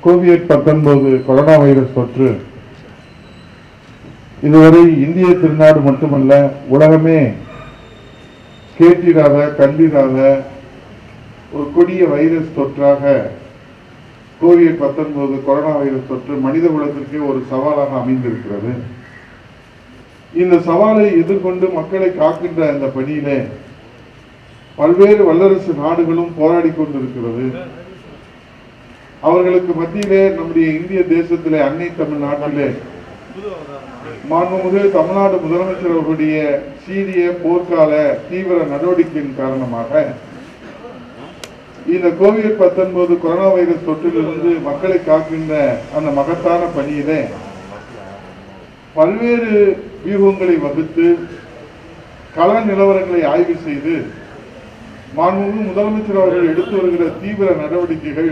COVID-19 corona virus தொற்று இதுவரை இந்திய திருநாடு மட்டுமல்ல உலகமே கேட்டிராத கண்டிராத ஒரு கொடிய வைரஸ் தொற்றாக கோவிட்-19 கொரோனா வைரஸ் தொற்று மனித குலத்திற்கே ஒரு சவாலாக அமைந்திருக்கிறது. இந்த சவாலை எதிர்கொண்டு மக்களை காக்கின்ற அந்த பணியிலே பல்வேறு வல்லரசு நாடுகளும் போராடி கொண்டிருக்கிறது. அவர்களுக்கு மத்தியிலே நம்முடைய இந்திய தேசத்திலே அன்னை தமிழ்நாட்டிலே மாண்புமிகு தமிழ்நாடு முதலமைச்சர் அவர்களுடைய சீரிய போர்க்கால தீவிர நடவடிக்கையின் காரணமாக இந்த கோவிட்-19 கொரோனா வைரஸ் தொற்றிலிருந்து மக்களை காக்கின்ற அந்த மகத்தான பணியிலே பல்வேறு வியூகங்களை வகுத்து கள நிலவரங்களை ஆய்வு செய்து மாண்புமிகு முதலமைச்சர் அவர்கள் எடுத்து வருகிற தீவிர நடவடிக்கைகள்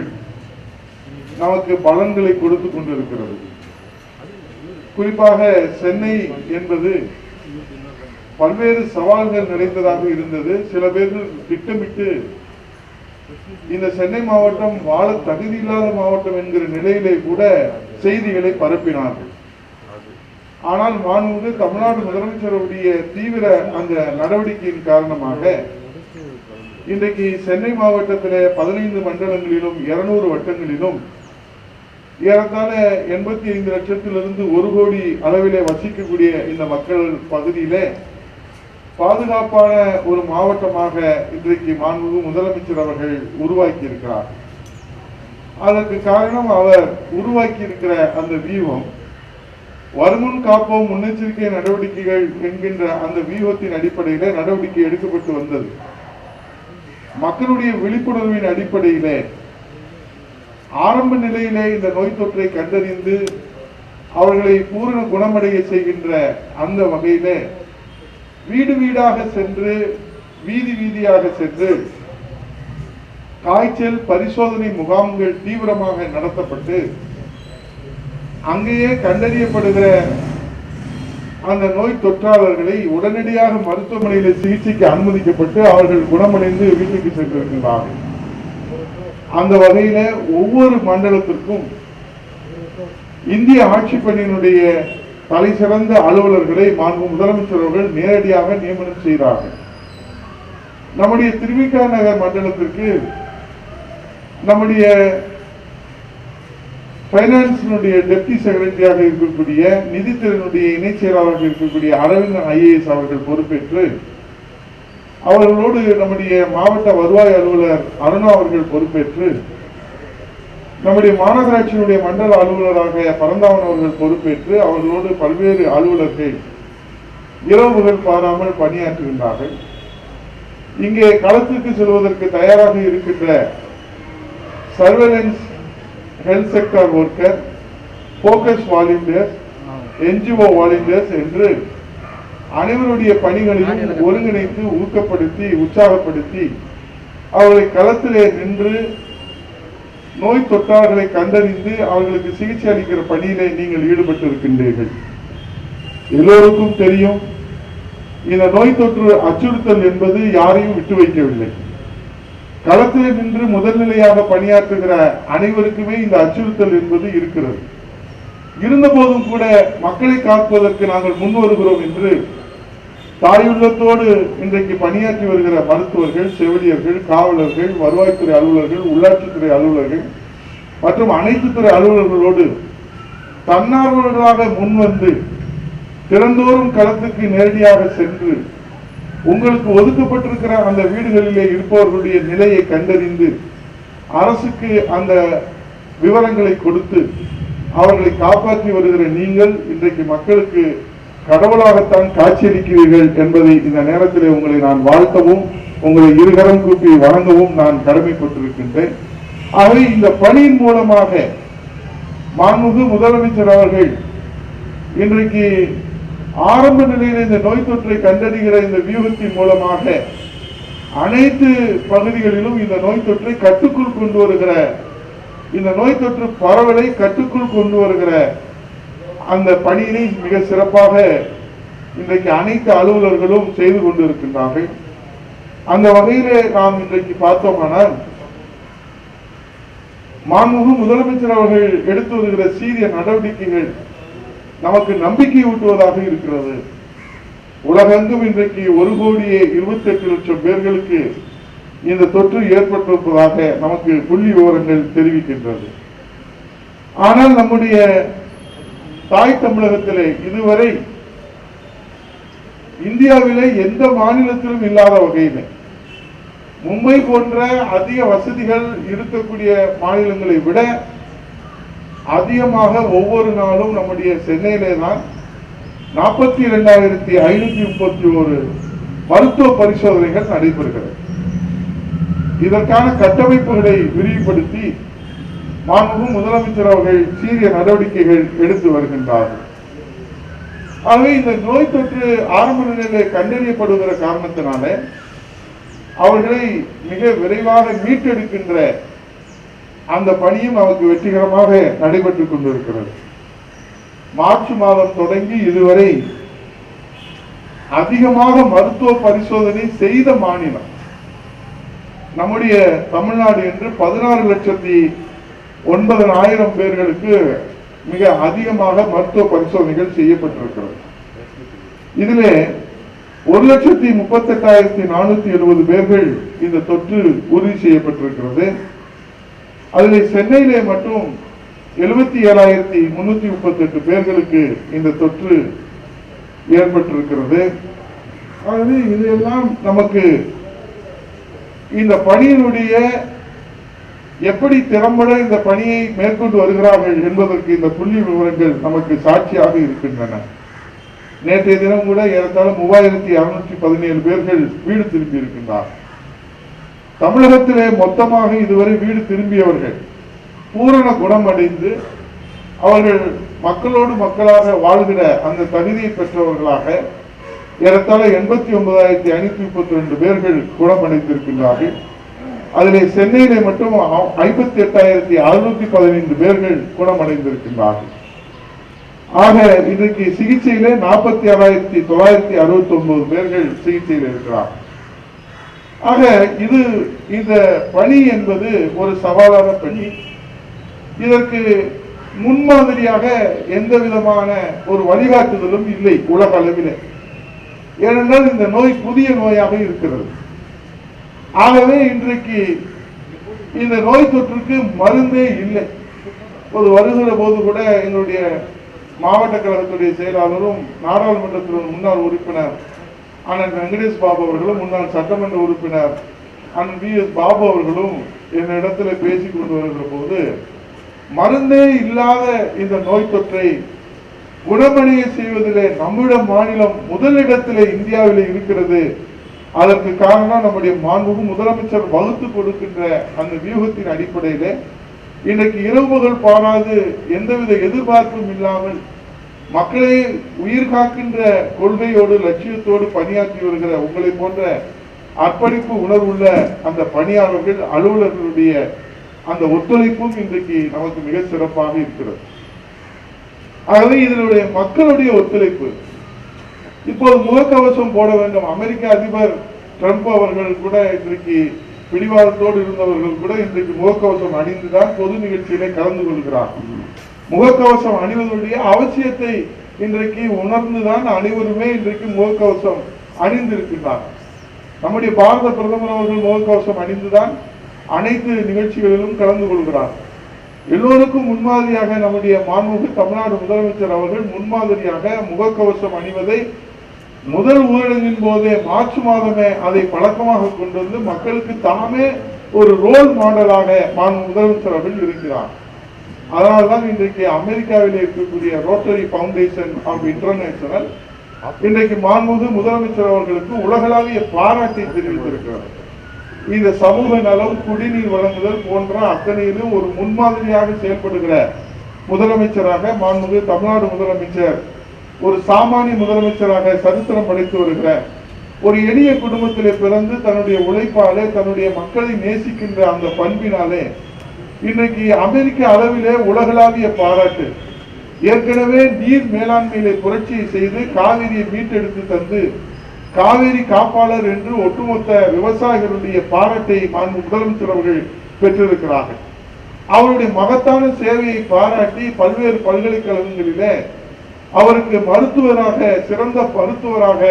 நமக்கு பலன்களை கொடுத்து கொண்டிருக்கிறது. குறிப்பாக சென்னை என்பது பல்வேறு சவால்கள் நிறைந்ததாக இருந்தது. சில பேர்கள் திட்டமிட்டு இந்த சென்னை மாவட்டம் வாழ தகுதியில்லாத மாவட்டம் என்கிற நிலையிலே கூட செய்திகளை பரப்பினார்கள். ஆனால் மாண்புமிகு தமிழ்நாடு முதலமைச்சருடைய தீவிர அந்த நடவடிக்கையின் காரணமாக இன்றைக்கு சென்னை மாவட்டத்திலே 15 மண்டலங்களிலும் 200 வட்டங்களிலும் ஏறத்தாழ 85 லட்சத்திலிருந்து 1 கோடி அளவிலே வசிக்கக்கூடிய இந்த மக்கள் பகுதியிலே பாதுகாப்பான ஒரு மாவட்டமாக இன்றைக்கு மாண்புமிகு முதலமைச்சர் அவர்கள் உருவாக்கி இருக்கிறார். அதற்கு காரணம் அவர் உருவாக்கி இருக்கிற அந்த வியூகம் வருமுன் காப்போம் முன்னெச்சரிக்கை நடவடிக்கைகள் என்கின்ற அந்த வியூகத்தின் அடிப்படையிலே நடவடிக்கை எடுக்கப்பட்டு வந்தது. மக்களுடைய விழிப்புணர்வின் அடிப்படையிலே ஆரம்ப நிலையிலே இந்த நோய் தொற்றை கண்டறிந்து அவர்களை பூரண குணமடைய செய்கின்ற அந்த வகையிலே வீடு வீடாக சென்று வீதி வீதியாக சென்று காய்ச்சல் பரிசோதனை முகாம்கள் தீவிரமாக நடத்தப்பட்டு அங்கேயே கண்டறியப்படுகிற அந்த நோய் தொற்றாளர்களை உடனடியாக மருத்துவமனையில் சிகிச்சைக்கு அனுமதிக்கப்பட்டு அவர்கள் குணமடைந்து வீட்டுக்கு சென்றிருக்கின்றார்கள். அந்த வகையில ஒவ்வொரு மண்டலத்திற்கும் இந்திய ஆட்சி பணியினுடைய தலை சிறந்த அலுவலர்களை மாண்பு முதலமைச்சர் அவர்கள் நேரடியாக நியமனம் செய்தார்கள். நம்முடைய திருவிக நகர் மண்டலத்திற்கு நம்முடைய பைனான்ஸினுடைய டெப்டி செக்ரட்டரியாக இருக்கக்கூடிய நிதித்துறையினுடைய இணை செயலாளராக இருக்கக்கூடிய அரவிந்தன் IAS அவர்கள் பொறுப்பேற்று அவர்களோடு நம்முடைய மாவட்ட வருவாய் அலுவலர் அருணா அவர்கள் பொறுப்பேற்று நம்முடைய மாநகராட்சியினுடைய மண்டல அலுவலராக பரந்தாவன் அவர்கள் பொறுப்பேற்று அவர்களோடு பல்வேறு அலுவலர்கள் இரவுகள் பாராமல் பணியாற்றுகின்றார்கள். இங்கே களத்திற்கு செல்வதற்கு தயாராக இருக்கின்ற surveillance health sector worker, focus volunteers, NGO volunteers என்று அனைவருடைய பணிகளையும் ஒருங்கிணைத்து ஊக்கப்படுத்தி உற்சாகப்படுத்தி அவர்களை களத்திலே நின்று நோய் தொற்றாளர்களை கண்டறிந்து அவர்களுக்கு சிகிச்சை அளிக்கிற பணியிலே நீங்கள் ஈடுபட்டு இருக்கின்றீர்கள். எல்லோருக்கும் தெரியும், இந்த நோய் தொற்று அச்சுறுத்தல் என்பது யாரையும் விட்டு வைக்கவில்லை. களத்திலே நின்று முதல்நிலையாக பணியாற்றுகிற அனைவருக்குமே இந்த அச்சுறுத்தல் என்பது இருக்கிறது. இருந்த போதும் கூட மக்களை காப்பதற்கு நாங்கள் முன் வருகிறோம் என்று தாயுள்ளத்தோடு இன்றைக்கு பணியாற்றி வருகிற மருத்துவர்கள், செவிலியர்கள், காவலர்கள், வருவாய்த்துறை அலுவலர்கள், உள்ளாட்சித்துறை அலுவலர்கள் மற்றும் அனைத்து துறை அலுவலர்களோடு தன்னார்வலர்களாக முன்வந்து திறந்தோறும் களத்துக்கு நேரடியாக சென்று உங்களுக்கு ஒதுக்கப்பட்டிருக்கிற அந்த வீடுகளிலே இருப்பவர்களுடைய நிலையை கண்டறிந்து அரசுக்கு அந்த விவரங்களை கொடுத்து அவர்களை காப்பாற்றி வருகிற நீங்கள் இன்றைக்கு மக்களுக்கு கடவுளாகத்தான் காட்சியளிக்கிறீர்கள் என்பதை இந்த நேரத்தில் உங்களை நான் வாழ்த்தவும் உங்களை இருகரம் கூப்பி வணங்கவும் நான் கடமைப்பட்டிருக்கின்றேன். ஆகவே இந்த பணியின் மூலமாக மாண்புமிகு முதலமைச்சர் அவர்கள் இன்றைக்கு ஆரம்ப நிலையில் இந்த நோய் தொற்றை கண்டறிகிற இந்த வியூகத்தின் மூலமாக அனைத்து பகுதிகளிலும் இந்த நோய் தொற்றை கட்டுக்குள் கொண்டு வருகிற இந்த நோய் தொற்று பரவலை கட்டுக்குள் கொண்டு வருகிற அந்த பணியினை மிக சிறப்பாக இன்றைக்கு அனைத்து அலுவலர்களும் செய்து கொண்டிருக்கின்றார்கள். அந்த வகையிலே நாம் இன்றைக்கு பார்த்தோமானால் மாண்புமிகு முதலமைச்சர் அவர்கள் எடுத்து வருகிற சீரிய நடவடிக்கைகள் நமக்கு நம்பிக்கை ஊட்டுவதாக இருக்கிறது. உலகெங்கும் இன்றைக்கு 1,28,00,000 பேர்களுக்கு இந்த தொற்று ஏற்பட்டிருப்பதாக நமக்கு புள்ளி விவரங்கள் தெரிவிக்கின்றது. ஆனால் நம்முடைய தாய் தமிழகத்திலே இதுவரை இந்தியாவிலே எந்த மாநிலத்திலும் இல்லாத வகையில் மும்பை போன்ற அதிக வசதிகள் இருக்கக்கூடிய மாநிலங்களை விட அதிகமாக ஒவ்வொரு நாளும் நம்முடைய சென்னையிலே தான் 42,531 மருத்துவ பரிசோதனைகள் நடைபெறுகிறது. இதற்கான கட்டமைப்புகளை விரிவுபடுத்தி மாண்புமிகு முதலமைச்சர் அவர்கள் சீரிய நடவடிக்கைகள் எடுத்து வருகின்றார்கள். ஆகவே இந்த நோய் தொற்று ஆரம்ப நிலையிலே கண்டறியப்படுகிற காரணத்தினால அவர்களை மிக விரைவாக மீட்டெடுக்கின்ற அந்த பணியும் நமக்கு வெற்றிகரமாக நடைபெற்றுக் கொண்டிருக்கிறது. மார்ச் மாதம் தொடங்கி இதுவரை அதிகமாக மருத்துவ பரிசோதனை செய்த மாநிலம் நம்முடைய தமிழ்நாடு என்று 16,09,000 பேர்களுக்கு மிக அதிகமாக மருத்துவ பரிசோதனைகள் செய்யப்பட்டிருக்கிறது. இதிலே 1,38,470 பேர்கள் இந்த தொற்று உறுதி செய்யப்பட்டிருக்கிறது. அதில் சென்னையிலே மட்டும் 77,338 பேர்களுக்கு இந்த தொற்று ஏற்பட்டிருக்கிறது. ஆகவே இதெல்லாம் நமக்கு இந்த பணியினுடைய எப்படி திறம்பட இந்த பணியை மேற்கொண்டு வருகிறார்கள் என்பதற்கு இந்த புள்ளி விவரங்கள் நமக்கு சாட்சியாக இருக்கின்றன. நேற்றைய தினம் கூட ஏறத்தாழ 3,617 பேர்கள் வீடு திரும்பி இருக்கின்றார். தமிழகத்திலே மொத்தமாக இதுவரை வீடு திரும்பியவர்கள் பூரண குணமடைந்து அவர்கள் மக்களோடு மக்களாக வாழ்கிற அந்த தகுதியை பெற்றவர்களாக ஏறத்தாழ 89,532 பேர்கள் குணமடைந்திருக்கின்றார்கள். அதிலே சென்னையிலே மட்டும் 58,615 பேர்கள் குணமடைந்திருக்கின்றார்கள். ஆக இன்றைக்கு சிகிச்சையிலே 46,969 பேர்கள் சிகிச்சையில் இருக்கிறார். ஆக இந்த பணி என்பது ஒரு சவாலான பணி. இதற்கு முன்மாதிரியாக எந்த விதமான ஒரு வழிகாட்டுதலும் இல்லை உலக அளவில். ஏனென்றால் இந்த நோய் புதிய நோயாக இருக்கிறது. ஆகவே இன்றைக்கு இந்த நோய் தொற்றுக்கு மருந்தே இல்லை. ஒரு வருகிற போது கூட எங்களுடைய மாவட்ட கழகத்துடைய செயலாளரும் நாடாளுமன்றத்தின் முன்னாள் உறுப்பினர் அண்ணன் வெங்கடேஷ் பாபு அவர்களும் முன்னாள் சட்டமன்ற உறுப்பினர் அண்ணன் VS பாபு அவர்களும் என்னிடத்துல பேசிக் கொண்டு வருகிற போது மருந்தே இல்லாத இந்த நோய் தொற்றை குணமடைய செய்வதிலே நம்முடைய மாநிலம் முதலிடத்திலே இந்தியாவிலே இருக்கிறது. அதற்கு காரணம் நம்முடைய மாண்புமிகு முதலமைச்சர் வகுத்து கொடுக்கின்ற அந்த வியூகத்தின் அடிப்படையிலே இன்றைக்கு இரவு பகல் பாராது எந்தவித எதிர்பார்ப்பும் இல்லாமல் மக்களை உயிர் காக்கின்ற கொள்கையோடு லட்சியத்தோடு பணியாற்றி வருகிற உங்களை போன்ற அர்ப்பணிப்பு உணர்வுள்ள அந்த பணியாளர்கள் அலுவலர்களுடைய அந்த ஒத்துழைப்பும் இன்றைக்கு நமக்கு மிக சிறப்பாக இருக்கிறது. ஆகவே இதனுடைய மக்களுடைய ஒத்துழைப்பு. இப்போது முகக்கவசம் போட வேண்டும். அமெரிக்க அதிபர் ட்ரம்ப் அவர்கள் கூட இன்றைக்கு பிடிவாதத்தோடு இருந்தவர்கள் கூட இன்றைக்கு முகக்கவசம் அணிந்துதான் பொது நிகழ்ச்சியிலே கலந்து கொள்கிறார். முகக்கவசம் அணிவதனுடைய அவசியத்தை இன்றைக்கு உணர்ந்துதான் அனைவருமே இன்றைக்கு முகக்கவசம் அணிந்திருக்கின்றார். நம்முடைய பாரத பிரதமர் அவர்கள் முகக்கவசம் அணிந்துதான் அனைத்து நிகழ்ச்சிகளிலும் கலந்து கொள்கிறார். எல்லோருக்கும் முன்மாதிரியாக நம்முடைய மாண்புமிகு தமிழ்நாடு முதலமைச்சர் அவர்கள் முன்மாதிரியாக முகக்கவசம் அணிவதை முதல் ஊரடங்கின் போதே மார்ச் மாதமே அதை பழக்கமாக கொண்டு வந்து மக்களுக்கு தாமே ஒரு ரோல் மாடலாக மாண்புமிகு முதலமைச்சர் அவர்கள் இருக்கிறார். அதனால்தான் இன்றைக்கு அமெரிக்காவில் இருக்கக்கூடிய ரோட்டரி பவுண்டேஷன் ஆஃப் இன்டர்நேஷனல் இன்றைக்கு மாண்புமிகு முதலமைச்சர் அவர்களுக்கு உலகளாவிய பாராட்டை தெரிவித்திருக்கிறார். இந்த சமூக நலம், குடிநீர் வழங்குதல் போன்ற அத்தனையிலும் ஒரு முன்மாதிரியாக செயல்படுகிற முதலமைச்சராக மாண்புமிகு தமிழ்நாடு முதலமைச்சர் ஒரு சாமானிய முதலமைச்சராக சரித்திரம் படைத்து வருகிற ஒரு எளிய குடும்பத்திலே பிறந்து தன்னுடைய உழைப்பாலே தன்னுடைய மக்களை நேசிக்கின்ற அந்த பண்பினாலே இன்றைக்கு அமெரிக்க அளவிலே உலகளாவிய பாராட்டு. ஏற்கனவே நீர் மேலாண்மையிலே புரட்சியை செய்து காவிரியை மீட்டெடுத்து தந்து காவேரி காப்பாளர் என்று ஒட்டுமொத்த விவசாயிகளுடைய பாராட்டை முதலமைச்சர் அவர்கள் பெற்றிருக்கிறார்கள். அவருடைய மகத்தான சேவையை பாராட்டி பல்வேறு பல்கலைக்கழகங்களிலே அவருக்கு மருத்துவராக, சிறந்த மருத்துவராக,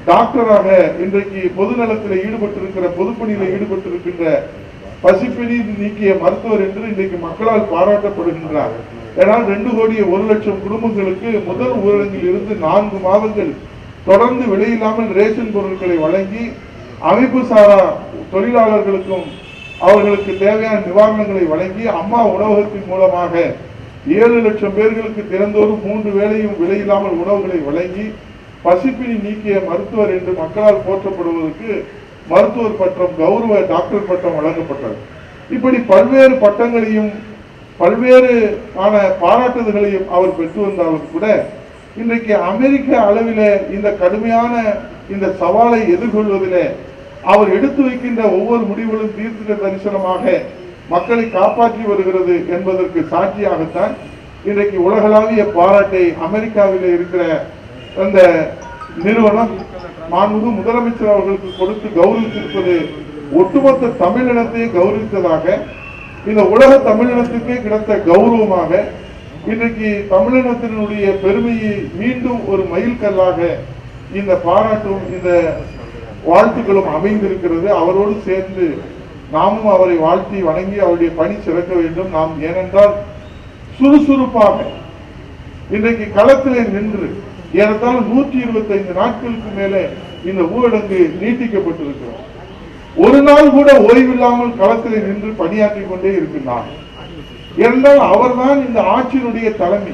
டாக்டராக, இன்றைக்கு பொதுநலத்தில் ஈடுபட்டிருக்கிற, பொதுப்பணியில் ஈடுபட்டிருக்கின்ற பசிப்பிணி நீக்கிய மருத்துவர் என்று இன்றைக்கு மக்களால் பாராட்டப்படுகின்றார். ஏனால் 2,01,00,000 குடும்பங்களுக்கு முதல் ஊரடங்கில் இருந்து 4 மாதங்கள் தொடர்ந்து விலையில்லாமல் ரேஷன் பொருட்களை வழங்கி அமைப்பு சாரா தொழிலாளர்களுக்கும் அவர்களுக்கு தேவையான நிவாரணங்களை வழங்கி அம்மா உணவகத்தின் மூலமாக 7 லட்சம் பேர்களுக்கு தினந்தோறும் 3 வேளையும் விலையில்லாமல் உணவுகளை வழங்கி பசிப்பிணி நீக்கிய மருத்துவர் என்று மக்களால் போற்றப்படுவதற்கு மருத்துவர் பட்டம், கௌரவ டாக்டர் பட்டம் வழங்கப்பட்டது. இப்படி பல்வேறு பட்டங்களையும் பல்வேறு பாராட்டுதல்களையும் அவர் பெற்று வந்தாலும் கூட இன்றைக்கு அமெரிக்க அளவில் இந்த கடுமையான இந்த சவாலை எதிர்கொள்வதில் அவர் எடுத்து வைக்கின்ற ஒவ்வொரு முடிவுகளும் தீர்க்க தரிசனமாக மக்களை காப்பாற்றி வருகிறது என்பதற்கு சாட்சியாகத்தான் இன்றைக்கு உலகளாவிய பாராட்டை அமெரிக்காவில் இருக்கிற அந்த நிறுவனம் மாண்புமிகு முதலமைச்சர் அவர்களுக்கு கொடுத்து கௌரவித்திருப்பது ஒட்டுமொத்த தமிழினத்தை கௌரவித்ததாக, இந்த உலக தமிழினத்துக்கே கிடைத்த கௌரவமாக இன்றைக்கு தமிழினத்தினுடைய பெருமையை மீண்டும் ஒரு மைல்கல்லாக இந்த பாராட்டும் இந்த வாழ்த்துக்களும் அமைந்திருக்கிறது. அவரோடு சேர்ந்து நாமும் அவரை வாழ்த்தி வணங்கி அவருடைய பணி சிறக்க வேண்டும். நாம் ஏனென்றால் சுறுசுறுப்பாக இன்றைக்கு களத்திலே நின்று ஏறத்தாழ 125 நாட்களுக்கு மேலே இந்த ஊரடங்கு நீட்டிக்கப்பட்டிருக்கிறோம். ஒரு நாள் கூட ஓய்வில்லாமல் களத்திலே நின்று பணியாற்றி கொண்டே இருக்கின்றார். ஏனென்றால் அவர்தான் இந்த ஆட்சியினுடைய தலைமை,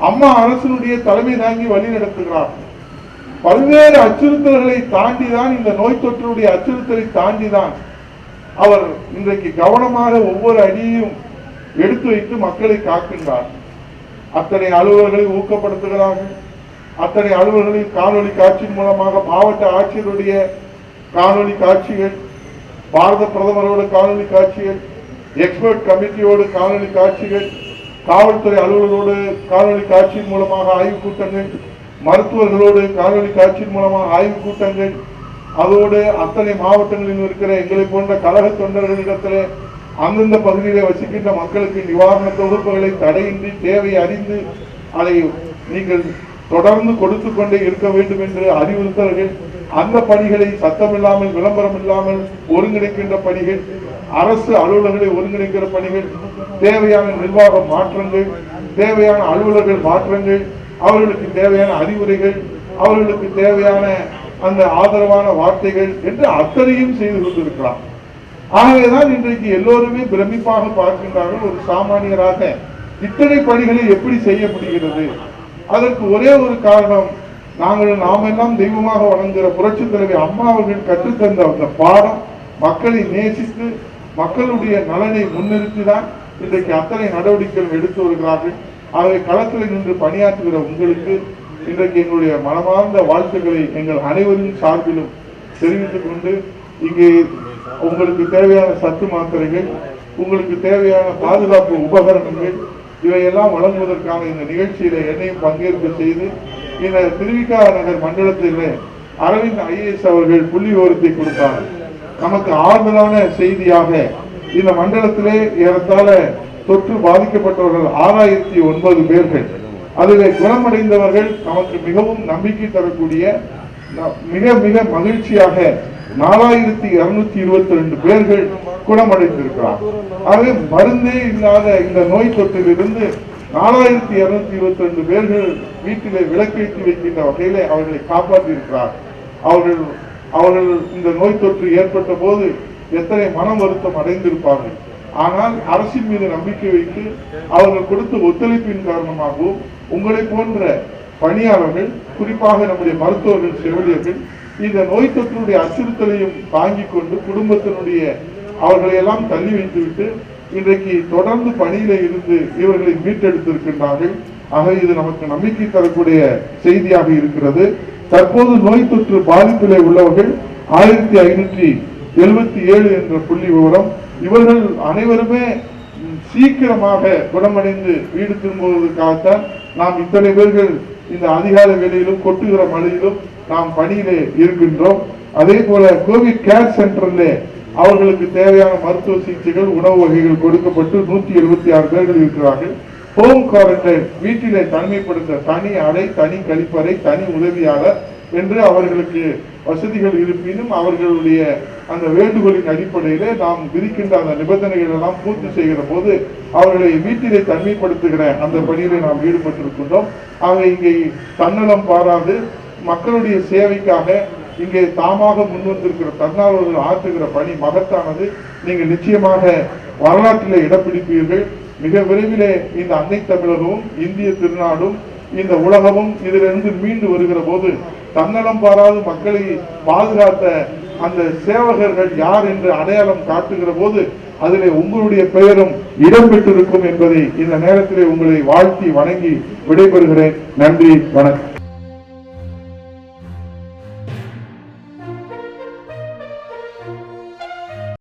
அம்மா அரசினுடைய தலைமை தாங்கி வழி நடத்துகிறார். பல்வேறு அச்சுறுத்தல்களை தாண்டிதான், இந்த நோய் தொற்றுடைய அச்சுறுத்தலை தாண்டிதான் அவர் இன்றைக்கு கவனமாக ஒவ்வொரு அடியையும் எடுத்து வைத்து மக்களை காக்கின்றார். அத்தனை அலுவலர்களை ஊக்கப்படுத்துகிறார்கள். அத்தனை அலுவலர்களில் காணொலி காட்சியின் மூலமாக மாவட்ட ஆட்சியருடைய காணொலி காட்சிகள், பாரத பிரதமரோட காணொலி காட்சிகள், எக்ஸ்பர்ட் கமிட்டியோடு காணொலி காட்சிகள், காவல்துறை அலுவலரோடு காணொலி காட்சியின் மூலமாக ஆய்வுக் கூட்டங்கள், மருத்துவர்களோடு காணொலி காட்சியின் மூலமாக ஆய்வுக் கூட்டங்கள், அதோடு அத்தனை மாவட்டங்களில் இருக்கிற எங்களை போன்ற கழக தொண்டர்களிடத்திலே அந்தந்த பகுதியிலே வசிக்கின்ற மக்களுக்கு நிவாரண தொகுப்புகளை தடையின்றி தேவை அறிந்து அதை நீங்கள் தொடர்ந்து கொடுத்து கொண்டே இருக்க வேண்டும் என்று அறிவுறுத்தல்கள், அந்த பணிகளை சத்தமில்லாமல் விளம்பரம் இல்லாமல் ஒருங்கிணைக்கின்ற பணிகள், அரசு அலுவலர்களை ஒருங்கிணைக்கிற பணிகள், தேவையான நிர்வாக மாற்றங்கள், தேவையான அலுவலர்கள் மாற்றங்கள், அவர்களுக்கு தேவையான அறிவுரைகள், அவர்களுக்கு தேவையான அந்த ஆதரவான வார்த்தைகள் என்று அத்தனையும் செய்து கொண்டிருக்கலாம். ஆகவேதான் இன்றைக்கு எல்லோருமே பிரமிப்பாக பார்க்கின்றார்கள். ஒரு சாமானியராக இத்தனை பணிகளை எப்படி செய்ய முடிகிறது? அதற்கு ஒரே ஒரு காரணம், நாம் எல்லாம் தெய்வமாக வணங்குகிற புரட்சி தலைவி அம்மா அவர்கள் கற்றுத்தந்த அந்த பாடம், மக்களை நேசித்து மக்களுடைய நலனை முன்னிறுத்தி தான் இன்றைக்கு அத்தனை நடவடிக்கைகள் எடுத்து வருகிறார்கள். ஆகவே களத்தில் நின்று பணியாற்றுகிற உங்களுக்கு இன்றைக்கு எங்களுடைய மனமார்ந்த வாழ்த்துக்களை எங்கள் அனைவரின் சார்பிலும் தெரிவித்துக் கொண்டு, இங்கே உங்களுக்கு தேவையான சத்து மாத்திரைகள், உங்களுக்கு தேவையான பாதுகாப்பு உபகரணங்கள் இவையெல்லாம் வழங்குவதற்கான இந்த நிகழ்ச்சியில என்னையும் பங்கேற்க செய்து இந்த திருவிக நகர் மண்டலத்திலே அரவிந்த் IAS அவர்கள் புள்ளி விவரத்தை கொடுத்தார். நமக்கு ஆறுதலான செய்தியாக இந்த மண்டலத்திலே ஏறத்தாழ தொற்று பாதிக்கப்பட்டவர்கள் 6009 பேர்கள், அதிலே குணமடைந்தவர்கள் நமக்கு மிகவும் நம்பிக்கை தரக்கூடிய மிக மிக மகிழ்ச்சியாக 4222 பேர்கள் குணமடைந்திருக்கிறார். ஆகவே மருந்தே இல்லாத இந்த நோய் தொற்றிலிருந்து 4222 பேர்கள் வீட்டிலே விளக்கேற்றி வைக்கின்ற வகையிலே அவர்களை காப்பாற்றி இருக்கிறார். அவர்கள் இந்த நோய் தொற்று ஏற்பட்ட போது எத்தனை மன வருத்தம் அடைந்திருப்பார்கள். ஆனால் அரசின் மீது நம்பிக்கை வைத்து அவர்கள் கொடுத்த ஒத்துழைப்பின் காரணமாகவும் உங்களை போன்ற பணியாளர்கள், குறிப்பாக நம்முடைய மருத்துவர்கள், செவிலியர்கள் இந்த நோய் தொற்றுடைய அச்சுறுத்தலையும் தாங்கிக் கொண்டு குடும்பத்தினுடைய அவர்களை எல்லாம் தள்ளி வைத்துவிட்டு இன்றைக்கு தொடர்ந்து பணியில இருந்து இவர்களை மீட்டெடுத்திருக்கின்றார்கள். ஆக இது நமக்கு நம்பிக்கை தரக்கூடிய செய்தியாக இருக்கிறது. தற்போது நோய் தொற்று பாதிப்பிலே உள்ளவர்கள் 1577 என்ற புள்ளி விவரம். இவர்கள் அனைவருமே சீக்கிரமாக குணமடைந்து வீடு திரும்புவதற்காகத்தான் நாம் இத்தனை பேர்கள் இந்த அதிகாலை வேளையிலும் கொட்டுகிற மழையிலும் நாம் பணியிலே இருக்கின்றோம். அதே போல கோவிட் கேர் சென்டர்ல அவர்களுக்கு தேவையான மருத்துவ சிகிச்சைகள், உணவு வகைகள் கொடுக்கப்பட்டு 176 பேர்கள் இருக்கிறார்கள். ஹோம் குவாரண்டைன், வீட்டிலே தனிமைப்படுத்த தனி அறை, தனி கழிப்பறை, தனி உதவியாளர் என்று அவர்களுக்கு வசதிகள் இருப்பினும் அவர்களுடைய அந்த வேண்டுகோளின் அடிப்படையிலே நாம் விதிக்கின்ற அந்த நிபந்தனைகள் எல்லாம் பூர்த்தி செய்கிற போது அவர்களை வீட்டிலே தனிமைப்படுத்துகிற அந்த பணியிலே நாம் ஈடுபட்டிருக்கின்றோம். ஆக இங்கே தன்னலம் பாராது மக்களுடைய சேவைக்காக இங்கே தாமாக முன்வந்திருக்கிற தன்னார்வலர்கள் ஆற்றுகிற பணி மகத்தானது. நீங்கள் நிச்சயமாக வரலாற்றிலே இடம் பிடிப்பீர்கள். மிக விரைவிலே இந்த அன்னை தமிழகமும் இந்திய திருநாடும் இந்த உலகமும் இதிலிருந்து மீண்டு வருகிற போது தன்னலம் பாராது மக்களை பாதுகாத்த அந்த சேவகர்கள் யார் என்று அடையாளம் காட்டுகிற போது அதிலே உங்களுடைய பெயரும் இடம்பெற்றிருக்கும் என்பதை இந்த நேரத்திலே உங்களை வாழ்த்தி வணங்கி விடைபெறுகிறேன். நன்றி, வணக்கம்.